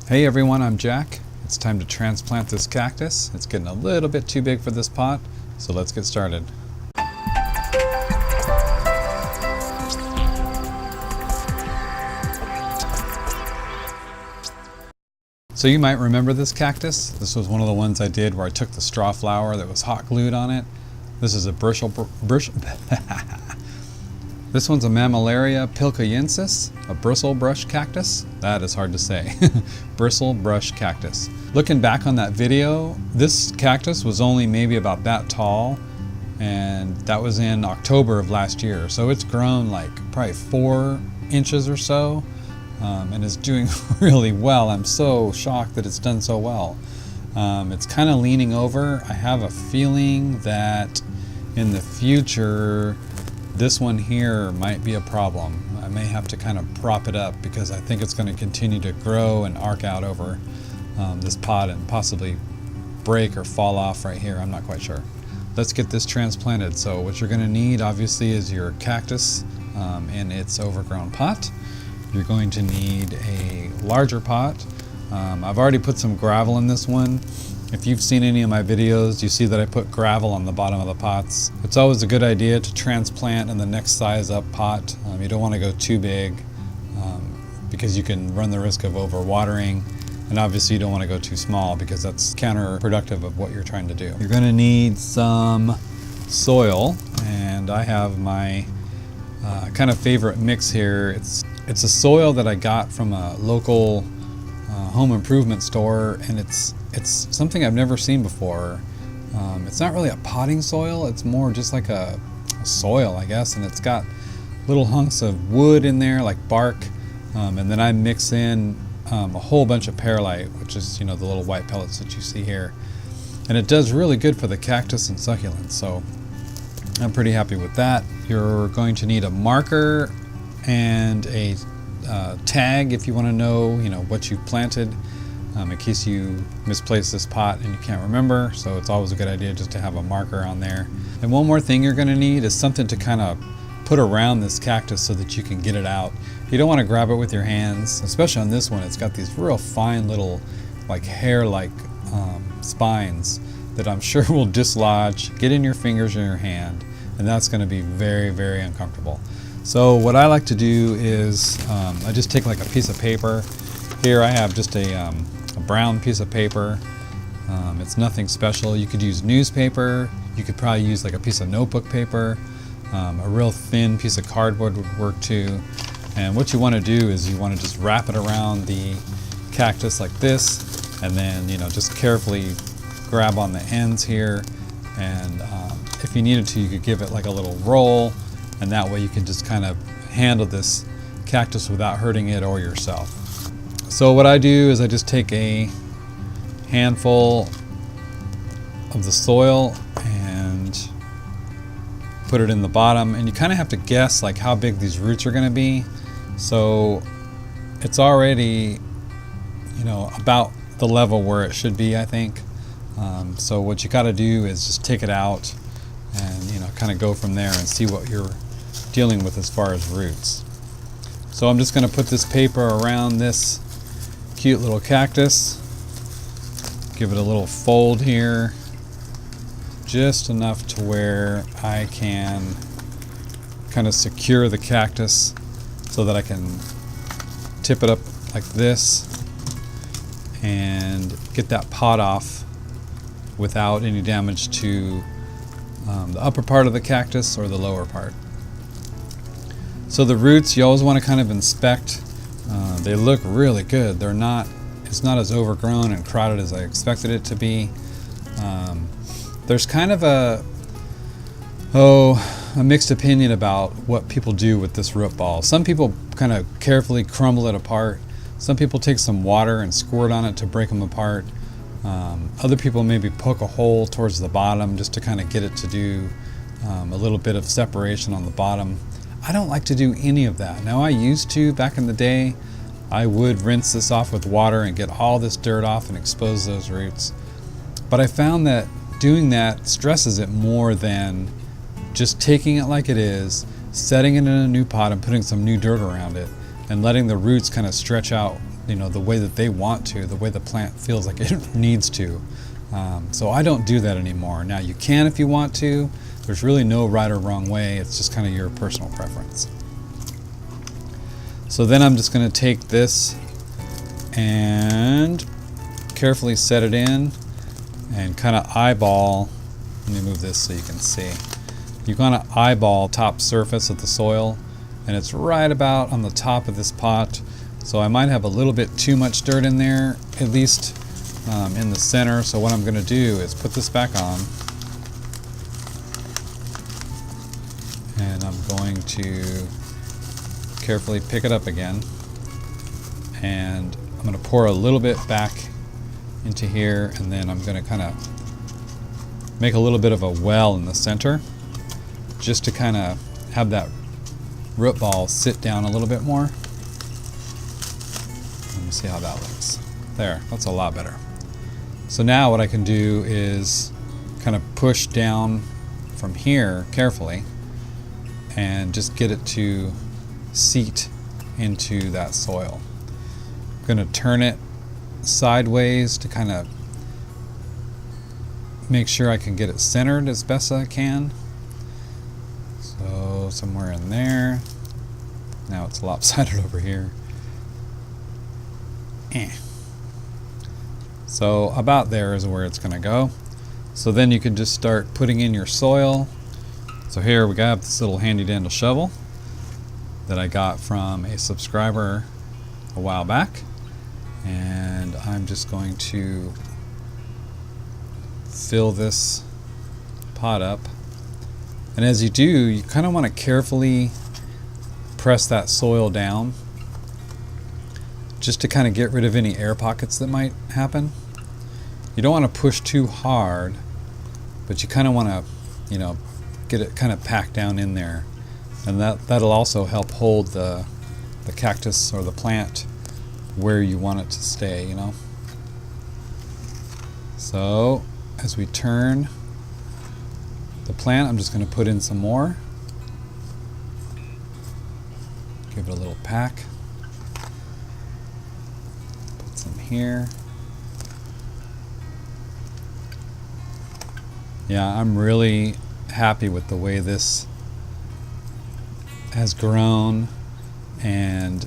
Hey everyone, I'm Jack. It's time to transplant this cactus. It's getting a little bit too big for this pot, so let's get started. So you might remember this cactus. This was one of the ones I did where I took the straw flower that was hot glued on it. This is a Bristle. This one's a Mammillaria pilcayensis, a bristle brush cactus. That is hard to say. Bristle brush cactus. Looking back on that video, this cactus was only maybe about that tall, and that was in October of last year. So it's grown like probably 4 inches or so, and is doing really well. I'm so shocked that it's done so well. It's kind of leaning over. I have a feeling that in the future, this one here might be a problem. I may have to kind of prop it up because I think it's going to continue to grow and arc out over this pot and possibly break or fall off right here. I'm not quite sure. Let's get this transplanted. So what you're going to need obviously is your cactus in its overgrown pot. You're going to need a larger pot. I've already put some gravel in this one. If you've seen any of my videos, you see that I put gravel on the bottom of the pots. It's always a good idea to transplant in the next size up pot. You don't want to go too big because you can run the risk of overwatering. And obviously you don't want to go too small because that's counterproductive of what you're trying to do. You're going to need some soil, and I have my kind of favorite mix here. It's a soil that I got from a local home improvement store, and it's something I've never seen before. It's not really a potting soil, it's more just like a soil, I guess, and it's got little hunks of wood in there, like bark, and then I mix in a whole bunch of perlite, which is, you know, the little white pellets that you see here. And it does really good for the cactus and succulents, so I'm pretty happy with that. You're going to need a marker and a tag if you want to know, what you've planted, in case you misplace this pot and you can't remember. So it's always a good idea just to have a marker on there. And one more thing you're going to need is something to kind of put around this cactus so that you can get it out. You don't want to grab it with your hands, especially on this one. It's got these real fine little like hair-like spines that I'm sure will dislodge, get in your fingers or your hand, and that's going to be very, very uncomfortable. So what I like to do is I just take like a piece of paper. Here I have just a brown piece of paper. It's nothing special. You could use newspaper. You could probably use like a piece of notebook paper. A real thin piece of cardboard would work too. And what you want to do is you want to just wrap it around the cactus like this, and then just carefully grab on the ends here. And if you needed to, you could give it like a little roll. And that way you can just kind of handle this cactus without hurting it or yourself. So what I do is I just take a handful of the soil and put it in the bottom, and you kind of have to guess like how big these roots are going to be. So it's already about the level where it should be, I think. So what you got to do is just take it out and kind of go from there and see what you're dealing with as far as roots. So I'm just going to put this paper around this cute little cactus, give it a little fold here, just enough to where I can kind of secure the cactus so that I can tip it up like this and get that pot off without any damage to the upper part of the cactus or the lower part. So the roots, you always want to kind of inspect. They look really good. It's not as overgrown and crowded as I expected it to be. There's kind of a mixed opinion about what people do with this root ball. Some people kind of carefully crumble it apart. Some people take some water and squirt on it to break them apart. Other people maybe poke a hole towards the bottom just to kind of get it to do a little bit of separation on the bottom. I don't like to do any of that. Now I used to back in the day. I would rinse this off with water and get all this dirt off and expose those roots. But I found that doing that stresses it more than just taking it like it is, setting it in a new pot and putting some new dirt around it, and letting the roots kind of stretch out the way that they want to, the way the plant feels like it needs to. So I don't do that anymore. Now you can if you want to. There's really no right or wrong way. It's just kind of your personal preference. So then I'm just going to take this and carefully set it in and kind of eyeball. Let me move this so you can see. You kind of eyeball top surface of the soil, and it's right about on the top of this pot. So I might have a little bit too much dirt in there, at least in the center. So what I'm going to do is put this back on, and I'm going to carefully pick it up again, and I'm going to pour a little bit back into here, and then I'm going to kind of make a little bit of a well in the center, just to kind of have that root ball sit down a little bit more. Let me see how that looks. There, that's a lot better. So now what I can do is kind of push down from here carefully and just get it to seat into that soil. I'm going to turn it sideways to kind of make sure I can get it centered as best I can. So somewhere in there. Now it's lopsided over here. So about there is where it's going to go. So then you can just start putting in your soil. So here we got this little handy dandy shovel that I got from a subscriber a while back, and I'm just going to fill this pot up. And as you do, you kind of want to carefully press that soil down just to kind of get rid of any air pockets that might happen. You don't want to push too hard, but you kind of want to, get it kind of packed down in there. And that'll also help hold the cactus or the plant where you want it to stay, So as we turn the plant, I'm just going to put in some more. Give it a little pack. Put some here. Yeah, I'm really happy with the way this has grown, and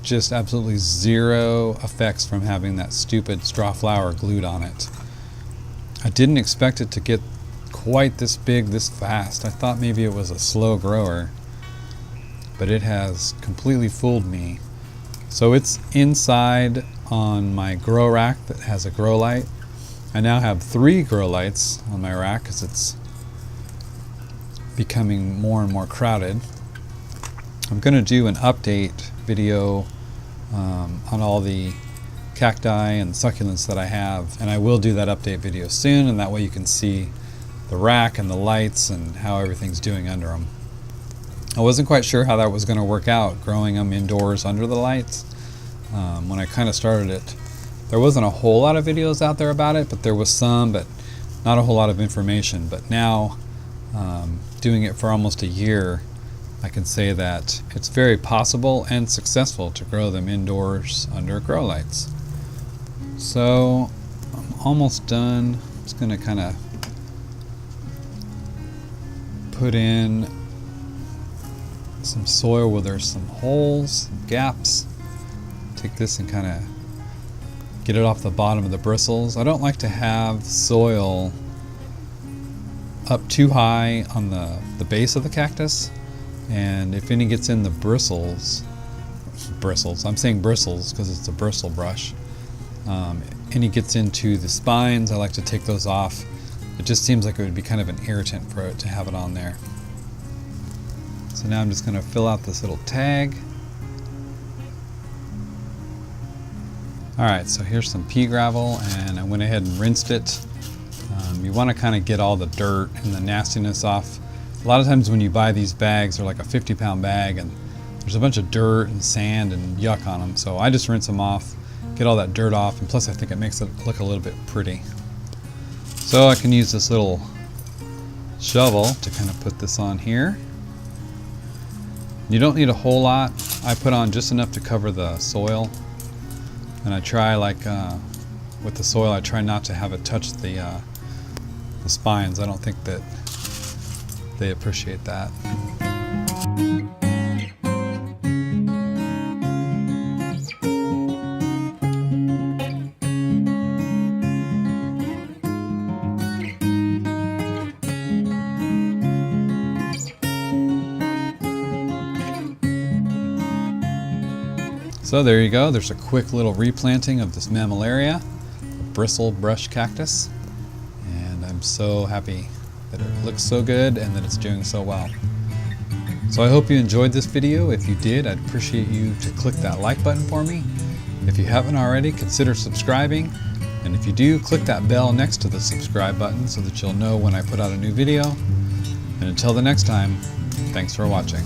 just absolutely zero effects from having that stupid straw flower glued on it. I didn't expect it to get quite this big this fast. I thought maybe it was a slow grower, but it has completely fooled me. So it's inside on my grow rack that has a grow light. I now have 3 grow lights on my rack because it's becoming more and more crowded. I'm going to do an update video on all the cacti and succulents that I have, and I will do that update video soon, and that way you can see the rack and the lights and how everything's doing under them. I wasn't quite sure how that was going to work out, growing them indoors under the lights. When I kind of started it, there wasn't a whole lot of videos out there about it, but there was some, but not a whole lot of information. But now, doing it for almost a year, I can say that it's very possible and successful to grow them indoors under grow lights. So I'm almost done. I'm just going to kind of put in some soil where there's some holes, gaps. Take this and kind of get it off the bottom of the bristles. I don't like to have soil up too high on the base of the cactus, and if any gets in the bristles, I'm saying bristles because it's a bristle brush, any gets into the spines, I like to take those off. It just seems like it would be kind of an irritant for it to have it on there. So now I'm just going to fill out this little tag. Alright, so here's some pea gravel, and I went ahead and rinsed it. You want to kind of get all the dirt and the nastiness off. A lot of times when you buy these bags, they're like a 50-pound bag, and there's a bunch of dirt and sand and yuck on them. So I just rinse them off, get all that dirt off, and plus I think it makes it look a little bit pretty. So I can use this little shovel to kind of put this on here. You don't need a whole lot. I put on just enough to cover the soil. And I try, like with the soil, I try not to have it touch the spines. I don't think that they appreciate that. So there you go, there's a quick little replanting of this Mammillaria, a bristle brush cactus, and I'm so happy that it looks so good and that it's doing so well. So I hope you enjoyed this video. If you did, I'd appreciate you to click that like button for me. If you haven't already, consider subscribing, and if you do, click that bell next to the subscribe button so that you'll know when I put out a new video. And until the next time, thanks for watching.